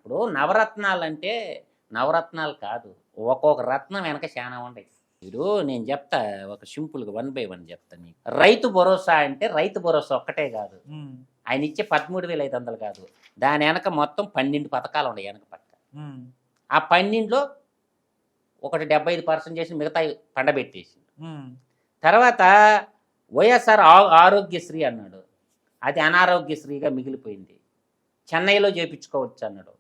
ఇప్పుడు నవరత్నాలు అంటే నవరత్నాలు కాదు, ఒక్కొక్క రత్నం వెనక చాలా ఉంటాయి. మీరు నేను చెప్తా ఒక సింపుల్గా 1 by 1 చెప్తా నీకు. రైతు భరోసా అంటే రైతు భరోసా ఒక్కటే కాదు, ఆయన ఇచ్చే 13,500 కాదు, దాని వెనక మొత్తం 12 పథకాలు ఉన్నాయి వెనక పక్క. ఆ 12లో ఒకటి 75% చేసి మిగతా పండబెట్టేసి తర్వాత వైఎస్ఆర్ ఆరోగ్యశ్రీ అన్నాడు, అది అనారోగ్యశ్రీగా మిగిలిపోయింది. చెన్నైలో చేయించుకోవచ్చు అన్నాడు,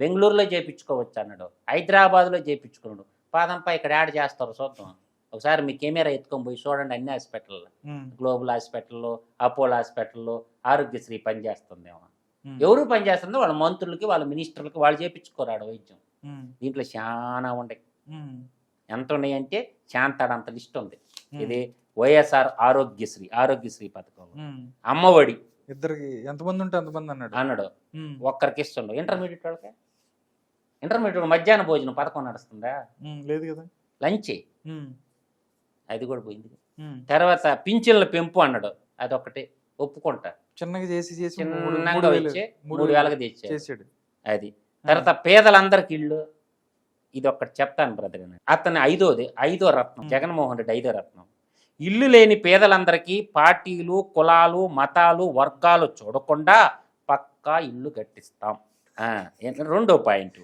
బెంగళూరులో చేయించుకోవచ్చు అన్నాడు, హైదరాబాద్లో చేయించుకున్నాడు. పాదంపై ఇక్కడ యాడ్ చేస్తారు చూద్దాం ఒకసారి, మీ కెమెరా ఎత్తుకొని పోయి చూడండి. అన్ని హాస్పిటల్లో, గ్లోబల్ హాస్పిటల్లో, అపోలో హాస్పిటల్లో ఆరోగ్యశ్రీ పనిచేస్తుందేమో. ఎవరు పనిచేస్తుందో వాళ్ళ మంత్రులకి వాళ్ళ మినిస్టర్లకి వాళ్ళు చేయించుకోరాడు వైద్యం. దీంట్లో చాలా ఉన్నాయి. ఎంత ఉన్నాయి అంటే శాంతాడంత లిస్ట్ ఉంది. ఇది వైఎస్ఆర్ ఆరోగ్యశ్రీ పథకం. అమ్మఒడి ఇద్దరికి ఎంతమంది ఉంటే అంతమంది అన్నాడు, ఒక్కరికి ఇస్తుండవు. ఇంటర్మీడియట్ వాళ్ళకి మధ్యాహ్న భోజనం పథకం నడుస్తుందా? లేదు కదా. లంచ్ అది కూడా పోయింది. తర్వాత పింఛన్ల పెంపు అన్నాడు, అదొక్కటి ఒప్పుకుంటా, చిన్నగా చేసి చిన్నగా వచ్చి 3,000కి తెచ్చాడు అది. తర్వాత పేదలందరికి ఇళ్ళు, ఇది ఒక్కటి చెప్తాను బ్రదర్. అతను ఐదో రత్నం, జగన్మోహన్ రెడ్డి 5వ రత్నం. ఇల్లు లేని పేదలందరికీ పార్టీలు, కులాలు, మతాలు, వర్గాలు చూడకుండా పక్కా ఇల్లు కట్టిస్తాం. 2వ పాయింట్,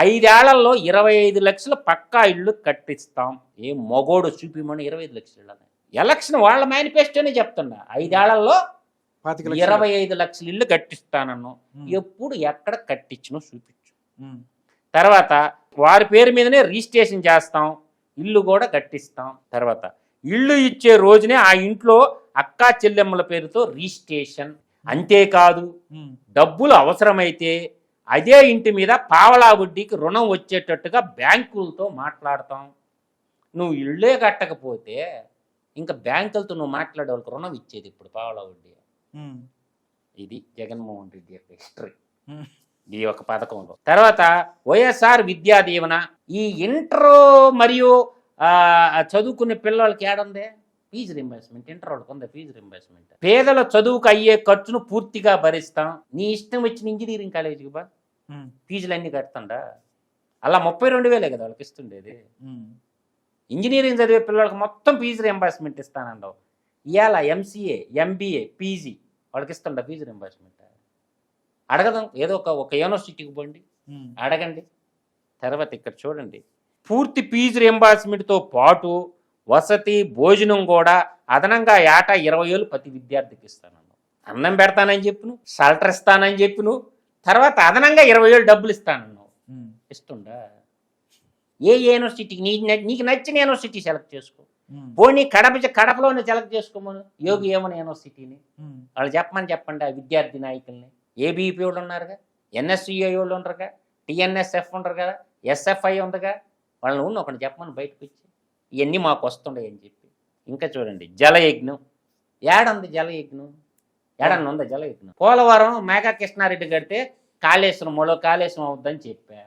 5 ఏళ్లలో 25 లక్షలు పక్కా ఇల్లు కట్టిస్తాం. ఏ మగోడు చూపిమని 25 లక్షలు. ఎలక్షన్ వాళ్ళ మేనిఫెస్టోనే చెప్తున్నా, 5 ఏళ్లలో 25 లక్షలు ఇల్లు కట్టిస్తానన్ను. ఎప్పుడు ఎక్కడ కట్టించినో చూపించు. తర్వాత వారి పేరు మీదనే రిజిస్ట్రేషన్ చేస్తాం, ఇల్లు కూడా కట్టిస్తాం. తర్వాత ఇల్లు ఇచ్చే రోజునే ఆ ఇంట్లో అక్కా చెల్లెమ్మల పేరుతో రిజిస్ట్రేషన్. అంతేకాదు, డబ్బులు అవసరమైతే అదే ఇంటి మీద పావలా వడ్డీకి రుణం వచ్చేటట్టుగా బ్యాంకులతో మాట్లాడతాం. నువ్వు ఇళ్ళే కట్టకపోతే ఇంకా బ్యాంకులతో నువ్వు మాట్లాడే వాళ్ళకి రుణం ఇచ్చేది ఇప్పుడు పావలా వడ్డీ. ఇది జగన్మోహన్ రెడ్డి యొక్క హిస్టరీ ఈ యొక్క పథకంలో. తర్వాత వైఎస్ఆర్ విద్యా దీవెన. ఈ ఇంటర్ మరియు చదువుకునే పిల్లలకి ఏడుంది ఫీజు రింబర్స్మెంట్. ఇంటర్ వాళ్ళకి ఉంది ఫీజు రింబర్స్మెంట్. పేదల చదువుకు అయ్యే ఖర్చును పూర్తిగా భరిస్తాం. నీ ఇష్టం వచ్చిన ఇంజనీరింగ్ కాలేజీకి బా, ఫీజులు అన్నీ కడుతుండా? అలా 32,000 కదా వాళ్ళకి ఇస్తుండేది. ఇంజనీరింగ్ చదివే పిల్లలకి మొత్తం ఫీజు రింబర్స్మెంట్ ఇస్తానండవు. ఇవాళ MCA, MBA, PG వాళ్ళకి ఇస్తుండ ఫీజు రింబర్స్మెంట్. అడగదాం, ఏదో ఒక యూనివర్సిటీకి పోండి అడగండి. తర్వాత ఇక్కడ చూడండి, పూర్తి ఫీజు రింబర్స్మెంట్తో పాటు వసతి భోజనం కూడా అదనంగా ఏటా 20,000 ప్రతి విద్యార్థికి ఇస్తానన్నావు. అన్నం పెడతానని చెప్పును, షెల్టర్ ఇస్తానని చెప్పును, తర్వాత అదనంగా 20,000 డబ్బులు ఇస్తానన్నావు. ఇస్తుండా? ఏ యూనివర్సిటీకి నీకు నచ్చిన యూనివర్సిటీ సెలెక్ట్ చేసుకో. పోనీ కడపలోనే సెలెక్ట్ చేసుకోమను, యోగి ఏమని యూనివర్సిటీని వాళ్ళు చెప్పండి. ఆ విద్యార్థి నాయకుల్ని ABP వాళ్ళు ఉన్నారుగా, NSUA వాళ్ళు ఉండరుగా, TNSF ఉండరు కదా, SFI ఉందిగా, వాళ్ళని ఒకటి చెప్పమని బయటకు వచ్చి ఇవన్నీ మాకు వస్తుండే అని చెప్పి. ఇంకా చూడండి, జలయజ్ఞం. ఏడుంది జలయజ్ఞం? ఏడన్నా ఉందా జలయజ్ఞం? పోలవరం మేఘా కృష్ణారెడ్డి కడితే కాళేశ్వరం కాళేశ్వరం అవుద్దని చెప్పా.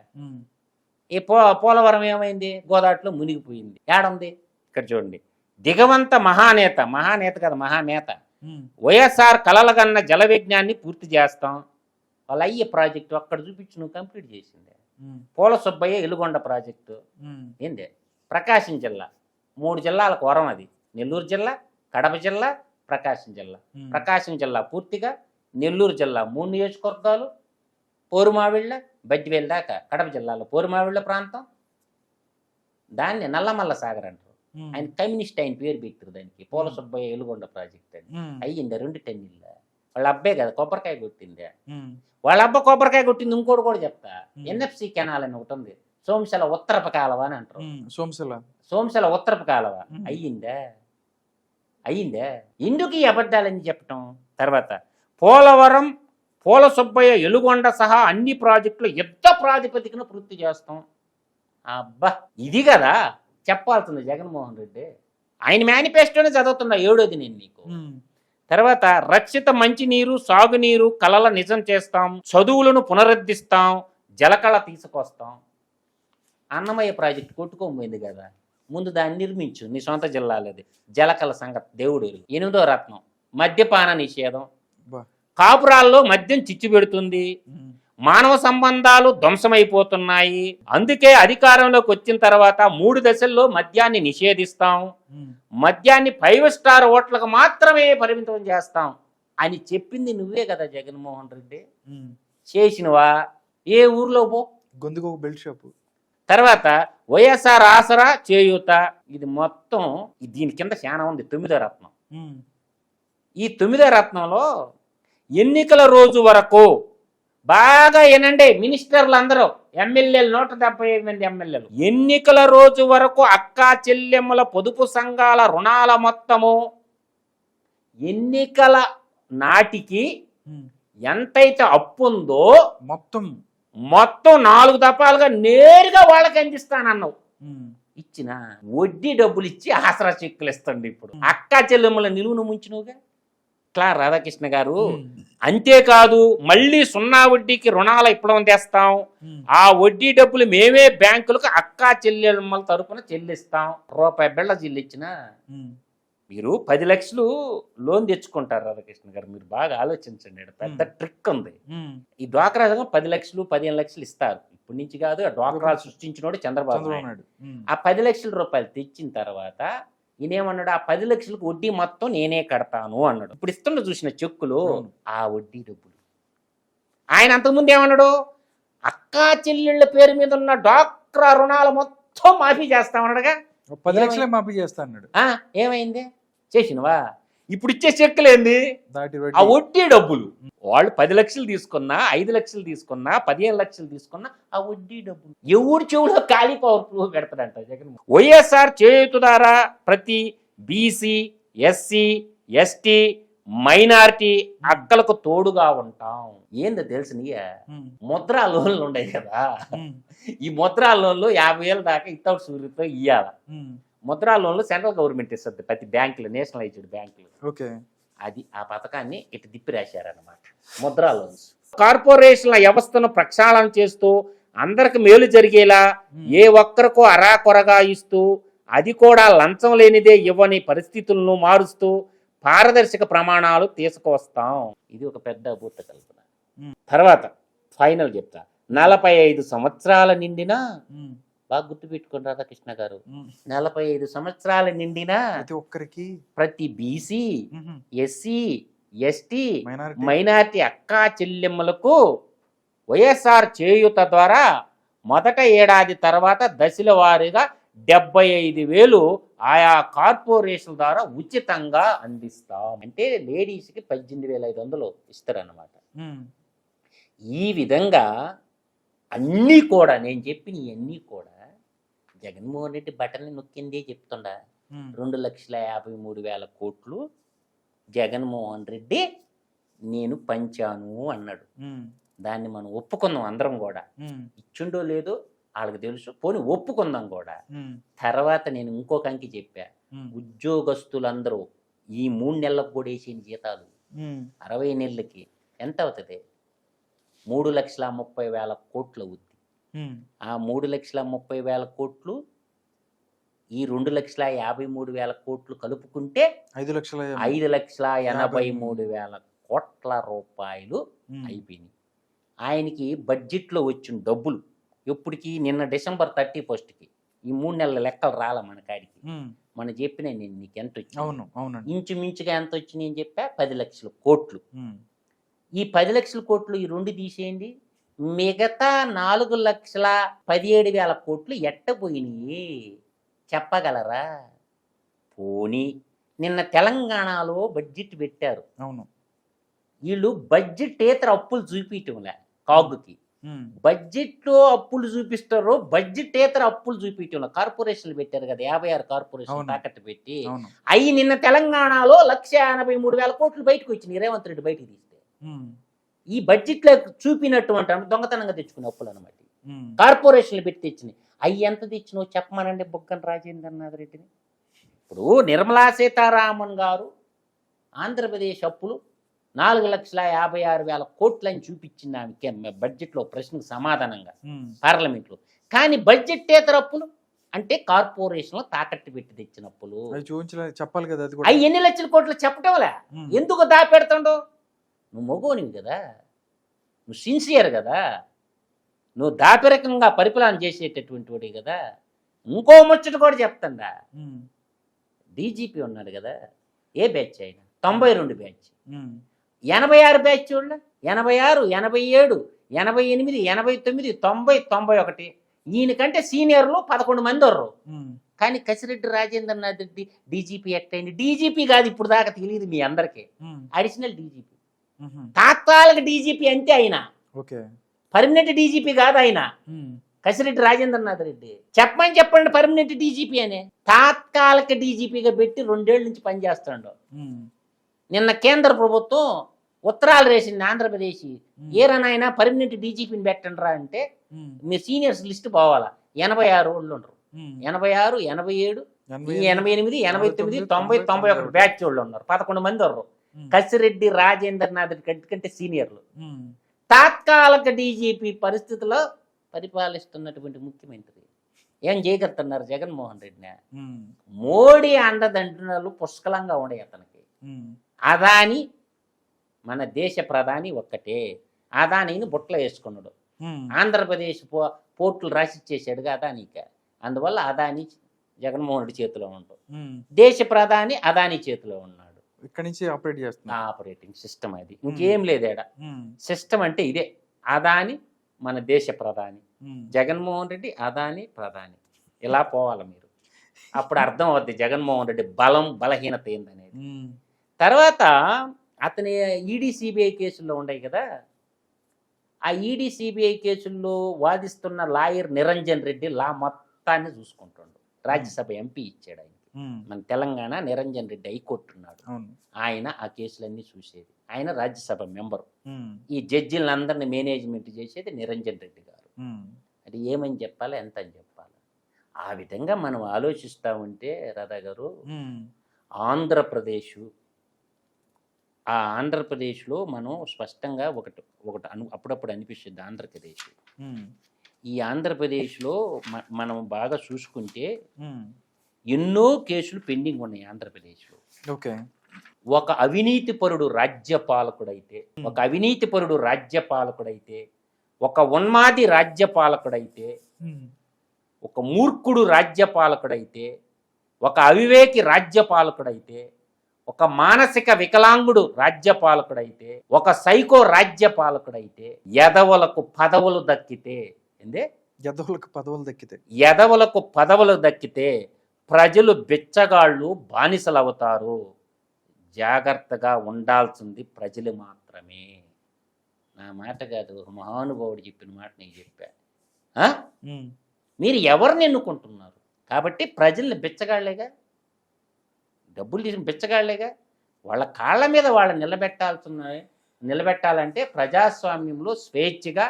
ఈ పోలవరం ఏమైంది? గోదావరిలో మునిగిపోయింది. ఏడుంది? ఇక్కడ చూడండి, దిగవంత మహానేత కదా, మహానేత వైఎస్ఆర్ కలలుగన్న జల విజ్ఞాన్ని పూర్తి చేస్తాం. వాళ్ళ అయ్యే ప్రాజెక్టు అక్కడ చూపించి నువ్వు కంప్లీట్ చేసిందే. పూల సుబ్బయ్య ఎలుగొండ ప్రాజెక్టు ఏంది? ప్రకాశం జిల్లా 3 జిల్లాలకు వరం అది. నెల్లూరు జిల్లా, కడప జిల్లా, ప్రకాశం జిల్లా. ప్రకాశం జిల్లా పూర్తిగా, నెల్లూరు జిల్లా 3 నియోజకవర్గాలు, పోరుమావిళ్ళ బద్దివేలు దాకా కడప జిల్లాలో పోరుమావిళ్ళ ప్రాంతం, దాన్ని నల్లమల్ల సాగర్ అంటారు. ఆయన కమ్యూనిస్ట్ ఆయన పేరు పెట్టారు దానికి, పూల సుబ్బయ్య ఎలుగొండ ప్రాజెక్ట్ అని. అయ్యిందా 2 టన్నుల? వాళ్ళ అబ్బాయి కదా కొబ్బరికాయ కొట్టిందే. వాళ్ళ అబ్బా కొబ్బరికాయ కొట్టింది. ఇంకోటి కూడా చెప్తా, NFC కెనాల్ అని ఒకటి ఉంది, సోమశల ఉత్తరపు కాలువ అని అంటారు. సోమశల ఉత్తరపు కాలువ అయ్యిందే. ఎందుకు ఈ అబద్ధాలని చెప్పటం? తర్వాత పోలవరం, పూల సుబ్బయ్య ఎలుగొండ సహా అన్ని ప్రాజెక్టులు యుద్ధ ప్రాతిపదికన పూర్తి చేస్తాం. అబ్బా, ఇది కదా చెప్పాల్సింది జగన్మోహన్ రెడ్డి. ఆయన మేనిఫెస్టోనే చదువుతున్నా 7వది నేను నీకు. తర్వాత రక్షిత మంచినీరు, సాగునీరు కలల నిజం చేస్తాం, చదువులను పునరుద్ధరిస్తాం, జలకళ తీసుకొస్తాం. అన్నమయ్య ప్రాజెక్టు కొట్టుకోపోయింది కదా, ముందు దాన్ని నిర్మించు, నీ సొంత జిల్లాలది. జలకళ సంగతి దేవుడు. 8వ రత్నం, మద్యపాన నిషేధం. కాపురాల్లో మద్యం చిచ్చు పెడుతుంది, మానవ సంబంధాలు ధ్వంసమైపోతున్నాయి. అందుకే అధికారంలోకి వచ్చిన తర్వాత 3 దశల్లో మద్యాన్ని నిషేధిస్తాం, మద్యాన్ని 5 స్టార్ హోటళ్ళకు మాత్రమే పరిమితం చేస్తాం అని చెప్పింది నువ్వే కదా జగన్మోహన్ రెడ్డి. చేసినవా? ఏ ఊర్లో పో, గొంతుకు బెల్ట్ షాప్. తర్వాత వైఎస్ఆర్ ఆసరా, చేయూత, ఇది మొత్తం దీని కింద చాలా ఉంది. 9వ రత్నం. ఈ 9వ రత్నంలో ఎన్నికల రోజు వరకు బాగా ఏనండి, మినిస్టర్లు అందరూ, ఎమ్మెల్యేలు 175 మంది ఎమ్మెల్యేలు, ఎన్నికల రోజు వరకు అక్కా చెల్లెమ్మల పొదుపు సంఘాల రుణాల మొత్తము ఎన్నికల నాటికి ఎంతైతే అప్పు ఉందో మొత్తం 4 దఫాలుగా నేరుగా వాళ్ళకి అందిస్తానన్నావు. ఇచ్చిన వడ్డీ డబ్బులు ఇచ్చి ఆసరా చెక్కులు ఇస్తండి. ఇప్పుడు అక్కా చెల్లెమ్మల నిలువును ముంచినవుగా ఇట్లా రాధాకృష్ణ గారు. అంతేకాదు, మళ్ళీ 0 వడ్డీకి రుణాల ఇప్పడం తెస్తాం. ఆ వడ్డీ డబ్బులు మేమే బ్యాంకులకు అక్కా చెల్లెమ్మల తరపున చెల్లిస్తాం. రూపాయి బిళ్ళ చెల్లించిన మీరు 10 లక్షలు లోన్ తెచ్చుకుంటారు. రాధాకృష్ణ గారు, మీరు బాగా ఆలోచించండి. పెద్ద ట్రిక్ ఉంది. ఈ డ్వాక్రా 10 లక్షలు 15 లక్షలు ఇస్తారు. ఇప్పటి నుంచి కాదు, ఆ డ్వాక్రాలు సృష్టించినోడు చంద్రబాబు నాయుడు. ఆ 10 లక్షల రూపాయలు తెచ్చిన తర్వాత ఈయనేమన్నాడు, ఆ 10 లక్షలకు వడ్డీ మొత్తం నేనే కడతాను అన్నాడు. ఇప్పుడు ఇస్తున్న చూసిన చెక్కులు ఆ వడ్డీ డబ్బులు. ఆయన అంతకుముందు ఏమన్నాడు, అక్కా చెల్లెళ్ళ పేరు మీద ఉన్న డ్వాక్రా రుణాలు మొత్తం మాఫీ చేస్తామన్నాడుగా. 10 లక్షలే మాఫీ చేస్తా అన్నాడు. ఏమైంది? చేసినవా? ఇప్పుడు ఇచ్చే చెక్కులేంది ఆ వడ్డీ డబ్బులు. వాళ్ళు 10 లక్షలు తీసుకున్నా, 5 లక్షలు తీసుకున్నా, 15 లక్షలు తీసుకున్నా ఆ వడ్డీ డబ్బులు ఎవరి చెవులో ఖాళీ పవర్ ప్రూఫ్ పెడతాడంట జగన్. వైఎస్ఆర్ చేయూత ద్వారా ప్రతి బీసీ, ఎస్సీ, ఎస్టీ, మైనారిటీ అక్కలకు తోడుగా ఉంటాం. ఏందో తెలుసు నీయా? ముద్రా లోన్లు ఉన్నాయి కదా, ఈ ముద్రా లోన్లు 50,000 దాకా ఇతౌట్ సూర్యుతో ఇయ్యాల. ముద్రా లోన్లు సెంట్రల్ గవర్నమెంట్ ఇస్తుంది ప్రతి బ్యాంకులు, నేషనలైజ్డ్ బ్యాంకులు. అది ఆ పథకాన్ని ఇటు దిప్పి రాశారన్నమాట. ముద్రా లోన్స్ కార్పొరేషన్ల వ్యవస్థను ప్రక్షాళన చేస్తూ అందరికి మేలు జరిగేలా ఏ ఒక్కరికో అరాకొరగా ఇస్తూ, అది కూడా లంచం లేనిదే ఇవ్వని పరిస్థితులను మారుస్తూ పారదర్శక ప్రమాణాలు తీసుకొస్తాం. ఇది ఒక పెద్ద అభూత కల్పన. తర్వాత ఫైనల్ చెప్తా. 45 సంవత్సరాల నిండినా, బాగా గుర్తుపెట్టుకోండి రాధాకృష్ణ గారు, 45 సంవత్సరాల నిండినా ప్రతి బీసీ, ఎస్సీ, ఎస్టీ, మైనారిటీ అక్కా చెల్లెమ్మలకు వైఎస్ఆర్ చేయూత ద్వారా మొదట ఏడాది తర్వాత దశల వారీగా 75,000 ఆయా కార్పొరేషన్ ద్వారా ఉచితంగా అందిస్తాం. అంటే లేడీస్కి 18,500 ఇస్తారన్నమాట. ఈ విధంగా అన్నీ కూడా నేను చెప్పిన ఇవన్నీ కూడా జగన్మోహన్ రెడ్డి బటన్ని నొక్కిందే చెప్తుండా. 2,53,000 కోట్లు జగన్మోహన్ రెడ్డి నేను పంచాను అన్నాడు. దాన్ని మనం ఒప్పుకుందాం అందరం కూడా. ఇచ్చిండో లేదో వాళ్ళకి తెలుసు, పోనీ ఒప్పుకుందాం కూడా. తర్వాత నేను ఇంకొక అంకి చెప్పా, ఉద్యోగస్తులందరూ ఈ 3 నెలలకు కూడా వేసిన జీతాలు 60 నెలలకి ఎంత అవుతుంది? 3,30,000 కోట్లు అవుద్ది. ఆ 3,30,000 కోట్లు ఈ 2,53,000 కోట్లు కలుపుకుంటే 5,83,000 కోట్ల రూపాయలు అయిపోయినాయి. ఆయనకి బడ్జెట్లో వచ్చిన డబ్బులు ఎప్పటికి నిన్న December 31కి ఈ 3 నెలల లెక్కలు రాల మన కాడికి. మనం చెప్పిన నేను నీకు ఎంత వచ్చింది, ఇంచుమించుగా ఎంత వచ్చినాయి అని చెప్పా, 10 లక్షల కోట్లు. ఈ 10 లక్షల కోట్లు ఈ 2 తీసేయండి, మిగతా 4,17,000 కోట్లు ఎట్టపోయినాయి చెప్పగలరా? పోనీ నిన్న తెలంగాణలో బడ్జెట్ పెట్టారు. వీళ్ళు బడ్జెటేతర అప్పులు చూపించడంలే కాగుకి. బడ్జెట్లో అప్పులు చూపిస్తారు, బడ్జెటేతర అప్పులు చూపించడం. కార్పొరేషన్లు పెట్టారు కదా, 56 కార్పొరేషన్ తాకట్టు పెట్టి. అవి నిన్న తెలంగాణలో 1,83,000 కోట్లు బయటకు వచ్చినాయి రేవంత్ రెడ్డి బయటకు తీస్తే. ఈ బడ్జెట్లో చూపినటువంటి దొంగతనంగా తెచ్చుకునే అప్పులు అనమాట. కార్పొరేషన్లు పెట్టి తెచ్చినాయి. అవి ఎంత తెచ్చినావు చెప్పమనండి బుగ్గన రాజేంద్రనాథ్ రెడ్డిని. ఇప్పుడు నిర్మలా సీతారామన్ గారు ఆంధ్రప్రదేశ్ అప్పులు 4,56,000 కోట్లు అని చూపించింది ఆమెకి బడ్జెట్లో ప్రశ్నకు సమాధానంగా పార్లమెంట్లో. కానీ బడ్జెటేతర అప్పులు అంటే కార్పొరేషన్లో తాకట్టు పెట్టి తెచ్చిన అప్పులు చెప్పాలి కదా. అవి ఎన్ని లక్షల కోట్లు చెప్పటంలే. ఎందుకు దాపెడతాడో? నువ్వు మగోనివి కదా, నువ్వు సిన్సియర్ కదా, నువ్వు దాపరికంగా పరిపాలన చేసేటటువంటి వాడి కదా. ఇంకో ముచ్చట కూడా చెప్తాండా, డీజీపీ ఉన్నాడు కదా, ఏ బ్యాచ్ అయినా 92 బ్యాచ్, 86 బ్యాచ్ చూడ, 86, 87, 88, 89, 90, 91. ఈయనకంటే సీనియర్లు 11 మంది ఉర్రు. కానీ కసిరెడ్డి రాజేంద్రనాథ్ రెడ్డి డీజీపీ ఎట్టయింది? డీజీపీ కాదు ఇప్పుడు దాకా తెలియదు మీ అందరికీ, అడిషనల్ డీజీపీ, తాత్కాలిక డీజీపీ అంతే ఆయన, పర్మనెంట్ డీజీపీ కాదు ఆయన. కసిరెడ్డి రాజేంద్రనాథ్ రెడ్డి చెప్పండి పర్మనెంట్ డీజీపీ అనే, తాత్కాలిక డీజీపీగా పెట్టి 2 ఏళ్ళ నుంచి పనిచేస్తాడు. నిన్న కేంద్ర ప్రభుత్వం ఉత్తరాలు వేసింది ఆంధ్రప్రదేశ్, ఏరనైనా పర్మనెంట్ డీజీపీని పెట్టండి రా అంటే మీ సీనియర్స్ లిస్ట్ పోవాలా, 86 వాళ్ళు ఉండరు, 86, 87, 88, 89, 90, 91 బ్యాచ్ వాళ్ళు ఉన్నారు, 11 మంది ఉన్నారు. కసిరెడ్డి రాజేంద్రనాథ్ రెడ్డి కంటే సీనియర్లు. తాత్కాలిక డీజీపీ పరిస్థితిలో పరిపాలిస్తున్నటువంటి ముఖ్యమంత్రి ఏం చేయగలుగుతున్నారు జగన్మోహన్ రెడ్డిని? మోడీ అండదండలు పుష్కలంగా ఉండే అతనికి. అదాని మన దేశ ప్రధాని ఒక్కటే, అదానిని బుట్టలో వేసుకున్నాడు. ఆంధ్రప్రదేశ్ పోర్టులు రాసిచ్చేసాడుగా అదానికి, అందువల్ల అదాని జగన్మోహన్ రెడ్డి చేతిలో ఉంటాడు, దేశ ప్రధాని అదాని చేతిలో ఉన్నాడు. ఇక్కడ నుంచి ఆపరేట్ చేస్తున్నా, ఆపరేటింగ్ సిస్టమ్ అది, ఇంకేం లేదేడా. సిస్టమ్ అంటే ఇదే, అదాని మన దేశ ప్రధాని, జగన్మోహన్ రెడ్డి అదాని ప్రధాని, ఇలా పోవాలి మీరు, అప్పుడు అర్థం అవుద్ది జగన్మోహన్ రెడ్డి బలం బలహీనత ఏందనేది. తర్వాత అతని ఈడీ సిబిఐ కేసుల్లో ఉన్నాయి కదా, ఆ ఈడీ సిబిఐ కేసుల్లో వాదిస్తున్న లాయర్ నిరంజన్ రెడ్డి లా మొత్తాన్ని చూసుకుంటుండు. రాజ్యసభ ఎంపీ ఇచ్చాడు ఆయనకి, మన తెలంగాణ నిరంజన్ రెడ్డి హైకోర్టు ఉన్నాడు, ఆయన ఆ కేసులన్నీ చూసేది, ఆయన రాజ్యసభ మెంబరు. ఈ జడ్జిలందరినీ మేనేజ్మెంట్ చేసేది నిరంజన్ రెడ్డి గారు. అది ఏమని చెప్పాలి, ఎంత అని చెప్పాలి, ఆ విధంగా మనం ఆలోచిస్తూ ఉంటే రాధా గారు, ఆ ఆంధ్రప్రదేశ్లో మనం స్పష్టంగా ఒకటి అప్పుడప్పుడు అనిపిస్తుంది ఆంధ్రప్రదేశ్. ఈ ఆంధ్రప్రదేశ్లో మనం బాగా చూసుకుంటే ఎన్నో కేసులు పెండింగ్ ఉన్నాయి ఆంధ్రప్రదేశ్లో. ఒక అవినీతిపరుడు రాజ్యపాలకుడైతే, ఒక ఉన్మాది రాజ్యపాలకుడైతే, ఒక మూర్ఖుడు రాజ్యపాలకుడైతే, ఒక అవివేకి రాజ్యపాలకుడైతే, ఒక మానసిక వికలాంగుడు రాజ్యపాలకుడైతే, ఒక సైకో రాజ్యపాలకుడైతే, ఎదవలకు పదవులు దక్కితే ప్రజలు బిచ్చగాళ్ళు బానిసలవుతారు. జాగ్రత్తగా ఉండాల్సింది ప్రజలు మాత్రమే. నా మాట కాదు, మహానుభావుడు చెప్పిన మాట నేను చెప్పా. మీరు ఎవరిని ఎన్నుకుంటున్నారు? కాబట్టి ప్రజల్ని బిచ్చగాళ్లేగా, డబ్బులు తీసుకుని బిచ్చగాళ్లేగా, వాళ్ళ కాళ్ళ మీద వాళ్ళు నిలబెట్టాలంటే ప్రజాస్వామ్యంలో స్వేచ్ఛగా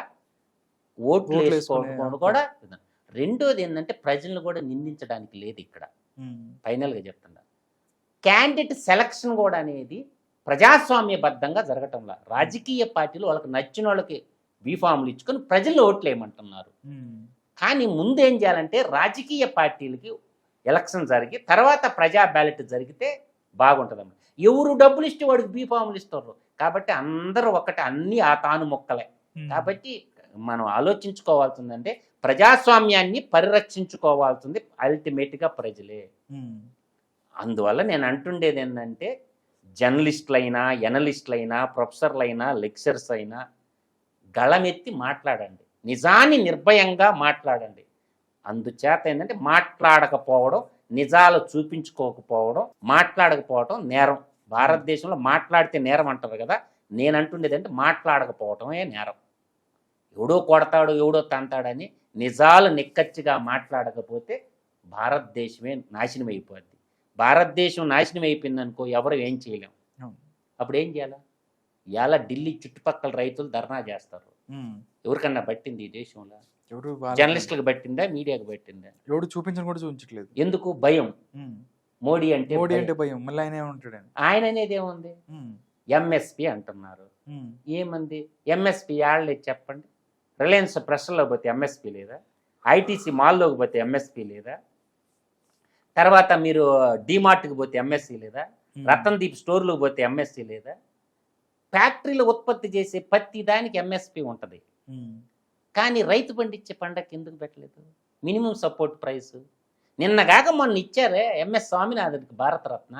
ఓట్లు వేసుకోవడం కూడా. రెండోది ఏంటంటే ప్రజలను కూడా నిందించడానికి లేదు ఇక్కడ. ఫైనల్గా చెప్తున్నా, క్యాండిడేట్ సెలక్షన్ కూడా అనేది ప్రజాస్వామ్యబద్ధంగా జరగటంలా. రాజకీయ పార్టీలు వాళ్ళకి నచ్చిన వాళ్ళకి బీఫామ్లు ఇచ్చుకొని ప్రజలు ఓట్లు వేయమంటున్నారు. కానీ ముందేం చేయాలంటే రాజకీయ పార్టీలకి ఎలక్షన్ జరిగి తర్వాత ప్రజా బ్యాలెట్ జరిగితే బాగుంటుందన్నమాట. ఎవరు డబ్బులు ఇస్తే వాడికి బీఫామ్లు ఇస్తారు. కాబట్టి అందరూ ఒకటి, అన్నీ ఆ తాను మొక్కలే. కాబట్టి మనం ఆలోచించుకోవాల్సిందంటే ప్రజాస్వామ్యాన్ని పరిరక్షించుకోవాల్సింది అల్టిమేట్గా ప్రజలే. అందువల్ల నేను అంటుండేది ఏంటంటే జర్నలిస్టులైనా, ఎనలిస్టులైనా, ప్రొఫెసర్లైనా, లెక్చరర్స్ అయినా గళమెత్తి మాట్లాడండి, నిజాన్ని నిర్భయంగా మాట్లాడండి. అందుచేత ఏంటంటే మాట్లాడకపోవడం, నిజాలు చూపించుకోకపోవడం, మాట్లాడకపోవడం నేరం. భారతదేశంలో మాట్లాడితే నేరం అంటారు కదా, నేను అంటుండేది అంటే మాట్లాడకపోవటమే నేరం. ఎవడో కొడతాడు, ఎవడో తంతాడని నిజాలు నిక్కచ్చిగా మాట్లాడకపోతే భారతదేశమే నాశనం అయిపోద్ది. భారతదేశం నాశనం అయిపోయింది అనుకో, ఎవరు ఏం చేయలేం. అప్పుడు ఏం చేయాలా? ఇలా ఢిల్లీ చుట్టుపక్కల రైతులు ధర్నా చేస్తారు. ఎవరికన్నా పట్టింది ఈ దేశంలో? జర్నలిస్టులకు పట్టిందా, మీడియాకు పట్టిందా? ఎవడు చూపించడం కూడా చూపించట్లేదు. ఎందుకు? భయం. మోడీ అంటే భయం. మళ్ళీ ఆయన అనేది ఏముంది? ఎంఎస్పి అంటున్నారు. ఏమంది ఎంఎస్పి? ఆడలేదు చెప్పండి. రిలయన్స్ ప్రెస్లోకి పోతే ఎంఎస్పి లేదా? ఐటీసీ మాల్లోకి పోతే ఎంఎస్పి లేదా? తర్వాత మీరు డిమార్ట్కి పోతే ఎంఎస్సి లేదా? రతన్ దీప్ స్టోర్లోకి పోతే ఎంఎస్సి లేదా? ఫ్యాక్టరీలో ఉత్పత్తి చేసే ప్రతి దానికి ఎంఎస్పి ఉంటుంది. కానీ రైతు పండించే పంటకి ఎందుకు పెట్టలేదు మినిమం సపోర్ట్ ప్రైస్? నిన్నగాక మొన్న ఇచ్చారే ఎంఎస్ స్వామినాథన్కి భారతరత్న.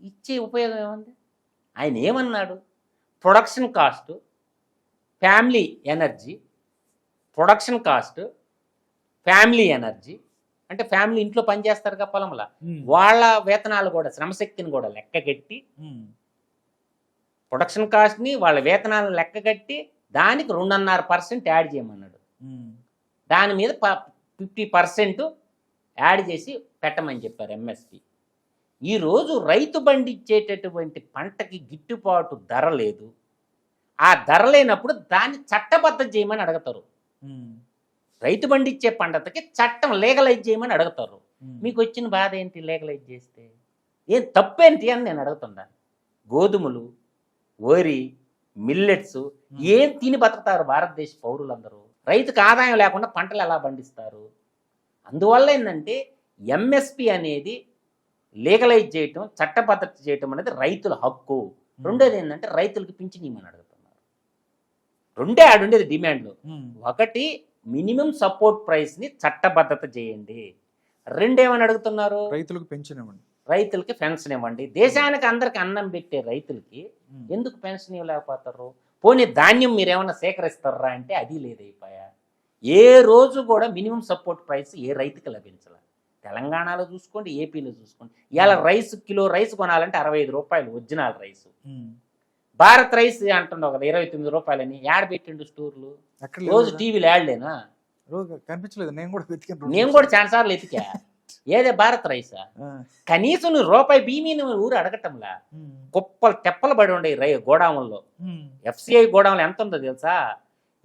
ఇచ్చే ఉపయోగం ఏముంది? ఆయన ఏమన్నాడు? Production cost, family energy, production cost, family energy అంటే ఫ్యామిలీ ఇంట్లో పనిచేస్తారుగా పొలంలో, వాళ్ళ వేతనాలు కూడా, శ్రమశక్తిని కూడా లెక్కగట్టి, ప్రొడక్షన్ కాస్ట్ని వాళ్ళ వేతనాలను లెక్కగట్టి దానికి 2.5% యాడ్ చేయమన్నాడు. దాని మీద 50% యాడ్ చేసి పెట్టమని చెప్పారు ఎంఎస్పి. ఈరోజు రైతు పండించేటటువంటి పంటకి గిట్టుబాటు ధర లేదు. ఆ ధర లేనప్పుడు దాన్ని చట్టబద్ధం చేయమని అడుగుతారు. రైతు పండించే పంటకి చట్టం లీగలైజ్ చేయమని అడుగుతారు. మీకు వచ్చిన బాధ ఏంటి? లీగలైజ్ చేస్తే ఏం తప్పేంటి అని నేను అడుగుతున్నాను. గోధుమలు, వరి, మిల్లెట్స్ ఏం తిని బతుకుతారు భారతదేశ పౌరులందరూ? రైతుకు ఆదాయం లేకుండా పంటలు ఎలా పండిస్తారు? అందువల్ల ఏంటంటే ఎంఎస్పి అనేది లీగలైజ్ చేయటం, చట్టబద్ధత చేయటం అనేది రైతుల హక్కు. రెండోది ఏంటంటే రైతులకు పింఛన్ ఇవ్వమని అడుగుతున్నారు. రెండే ఆడుండేది డిమాండ్లు. ఒకటి మినిమం సపోర్ట్ ప్రైస్ని చట్టబద్ధత చేయండి. రెండేమని అడుగుతున్నారు? రైతులకు పెన్షన్ ఇవ్వండి, రైతులకి పెన్షన్ ఇవ్వండి. దేశానికి అందరికి అన్నం పెట్టే రైతులకి ఎందుకు పెన్షన్ ఇవ్వలేకపోతారు? పోనీ ధాన్యం మీరేమన్నా సేకరిస్తారా అంటే అది లేదైపోయా. ఏ రోజు కూడా మినిమం సపోర్ట్ ప్రైస్ ఏ రైతుకి లభించాల. తెలంగాణలో చూసుకోండి, ఏపీలో చూసుకోండి. ఇలా కిలో రైస్ కొనాలంటే 65 రూపాయలు ఒరిజినల్ రైస్. భారత్ రైస్ అంటున్నావు కదా 29 రూపాయలని. యాడ్ పెట్టిండు స్టోర్లు. రోజు టీవీలో యాడ్లేనా? కనిపించలేదు. నేను కూడా చాలా సార్లు ఎతికా. ఏదే భారత్ రైసా? కనీసం నువ్వు రూపాయి బియ్యమీని ఊరు అడగటంలా. కుప్పలు తెప్పలు పడి ఉండే గోడాముల్లో. ఎఫ్సిఐ గోడాములు ఎంత ఉందో తెలుసా?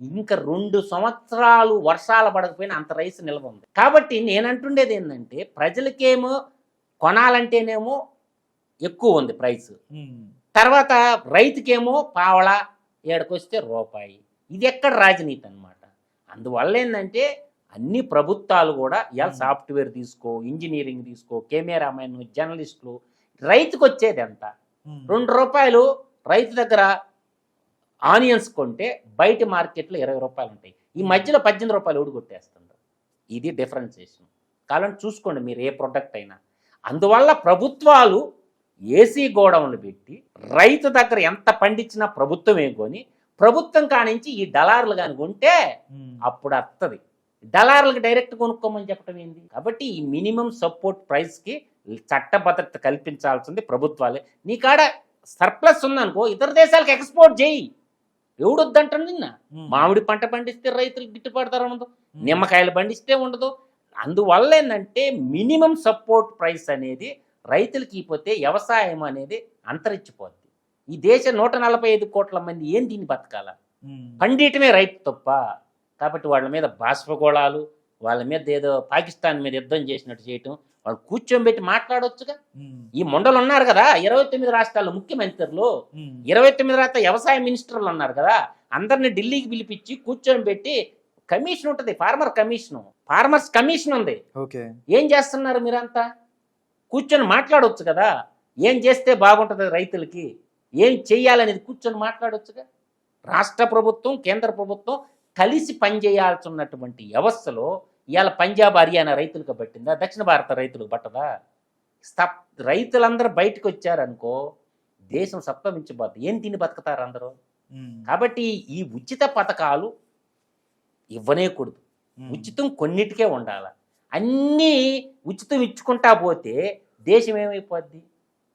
ఇంకా 2 సంవత్సరాలు వర్షాలు పడకపోయినా అంత రైస్ నిల్వ ఉంది. కాబట్టి నేనంటుండేది ఏంటంటే ప్రజలకేమో కొనాలంటేనేమో ఎక్కువ ఉంది ప్రైస్, తర్వాత రైతుకేమో పావలా, ఏడకొస్తే రూపాయి. ఇది ఎక్కడ రాజనీతి అన్నమాట. అందువల్ల ఏంటంటే అన్ని ప్రభుత్వాలు కూడా ఇవాళ సాఫ్ట్వేర్ తీసుకో, ఇంజనీరింగ్ తీసుకో, కెమెరామెన్, జర్నలిస్టులు, రైతుకు వచ్చేది ఎంత? 2 రూపాయలు రైతు దగ్గర ఆనియన్స్ కొంటే బయట మార్కెట్లో 20 రూపాయలు ఉంటాయి. ఈ మధ్యలో 18 రూపాయలు ఊడిగొట్టేస్తుంటారు. ఇది డిఫరెన్సియేషన్. కావాలంటే చూసుకోండి మీరు ఏ ప్రొడక్ట్ అయినా. అందువల్ల ప్రభుత్వాలు ఏసీ గోడౌన్లు పెట్టి రైతు దగ్గర ఎంత పండించినా ప్రభుత్వమే కొని, ప్రభుత్వం కానించి ఈ దళారులు కానీ కొంటే అప్పుడు వస్తుంది. దళారులకు డైరెక్ట్ కొనుక్కోమని చెప్పడం ఏంది? కాబట్టి ఈ మినిమం సపోర్ట్ ప్రైస్కి చట్టబద్ధత కల్పించాల్సింది ప్రభుత్వాలే. నీ కాడ సర్ప్లస్ ఉందనుకో ఇతర దేశాలకు ఎక్స్పోర్ట్ చేయి. ఎవడొద్దంటాను నిన్న? మామిడి పంట పండిస్తే రైతులకు గిట్టుబాటు ధర ఉండదు, నిమ్మకాయలు పండిస్తే ఉండదు. అందువల్ల ఏంటంటే మినిమం సపోర్ట్ ప్రైస్ అనేది రైతులకి ఇపోతే వ్యవసాయం అనేది అంతరించిపోద్ది. ఈ దేశ 145 కోట్ల మంది ఏం దీన్ని బతకాల? పండియటమే రైతు తప్ప. కాబట్టి వాళ్ళ మీద బాష్పగోళాలు, వాళ్ళ మీద ఏదో పాకిస్తాన్ మీద యుద్ధం చేసినట్టు చేయటం, వాళ్ళు కూర్చోబెట్టి మాట్లాడవచ్చుగా. ఈ మొండలు ఉన్నారు కదా 29 రాష్ట్రాల్లో ముఖ్యమంత్రులు, 29 రాష్ట్ర వ్యవసాయ మినిస్టర్లు ఉన్నారు కదా, అందరిని ఢిల్లీకి పిలిపించి కూర్చోబెట్టి కమిషన్ ఉంటుంది, ఫార్మర్స్ కమిషన్ ఉంది. ఏం చేస్తున్నారు మీరంతా? కూర్చొని మాట్లాడవచ్చు కదా. ఏం చేస్తే బాగుంటుంది రైతులకి, ఏం చెయ్యాలనేది కూర్చొని మాట్లాడవచ్చుగా. రాష్ట్ర ప్రభుత్వం, కేంద్ర ప్రభుత్వం కలిసి పనిచేయాల్సినటువంటి వ్యవస్థలో ఇవాళ పంజాబ్, హర్యానా రైతులకు పట్టిందా? దక్షిణ భారత రైతులకు పట్టదా? రైతులందరూ బయటకు వచ్చారనుకో దేశం సప్తమించిపోద్ది. ఏం తిని బతుకుతారు అందరూ? కాబట్టి ఈ ఉచిత పథకాలు ఇవ్వనేకూడదు. ఉచితం కొన్నిటికే ఉండాలి. అన్నీ ఉచితం ఇచ్చుకుంటా పోతే దేశం ఏమైపోద్ది?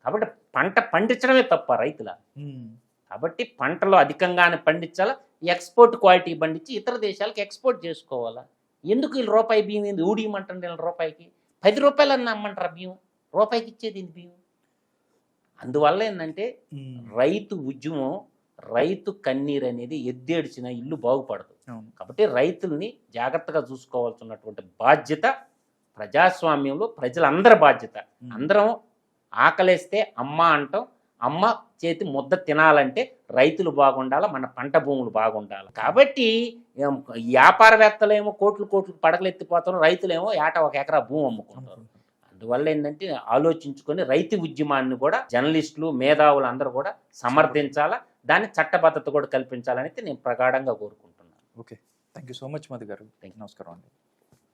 కాబట్టి పంట పండించడమే తప్ప రైతుల. కాబట్టి పంటలు అధికంగానే పండించాలా, ఎక్స్పోర్ట్ క్వాలిటీ పండించి ఇతర దేశాలకు ఎక్స్పోర్ట్ చేసుకోవాలా. ఎందుకు వీళ్ళు రూపాయి బియ్యం ఏంది ఊడియమంటండి? వీళ్ళ రూపాయికి 10 రూపాయలు అన్న అమ్మంటారా బియ్యం? రూపాయికి ఇచ్చేది బియ్యం. అందువల్ల ఏంటంటే రైతు ఉద్యమం, రైతు కన్నీరు అనేది ఎద్దేడిచిన ఇల్లు బాగుపడదు. కాబట్టి రైతుల్ని జాగ్రత్తగా చూసుకోవాల్సినటువంటి బాధ్యత ప్రజాస్వామ్యంలో ప్రజలందరి బాధ్యత. అందరం ఆకలేస్తే అమ్మ అంటాం, అమ్మ చేతి ముద్ద తినాలంటే రైతులు బాగుండాలి, మన పంట భూములు బాగుండాలి. కాబట్టి వ్యాపారవేత్తలేమో కోట్లు పడగలు ఎత్తిపోతారు, రైతులేమో ఏటా 1 ఎకరా భూమి అమ్ముకుంటారు. అందువల్ల ఏంటంటే ఆలోచించుకొని రైతు ఉద్యమాన్ని కూడా జర్నలిస్టులు, మేధావులు అందరూ కూడా సమర్థించాలా. దాన్ని చట్టబద్ధత కూడా కల్పించాలని నేను ప్రగాఢంగా కోరుకుంటున్నాను. Okay, thank you so much Madhu గారు. Thank you. నమస్కారం అండి.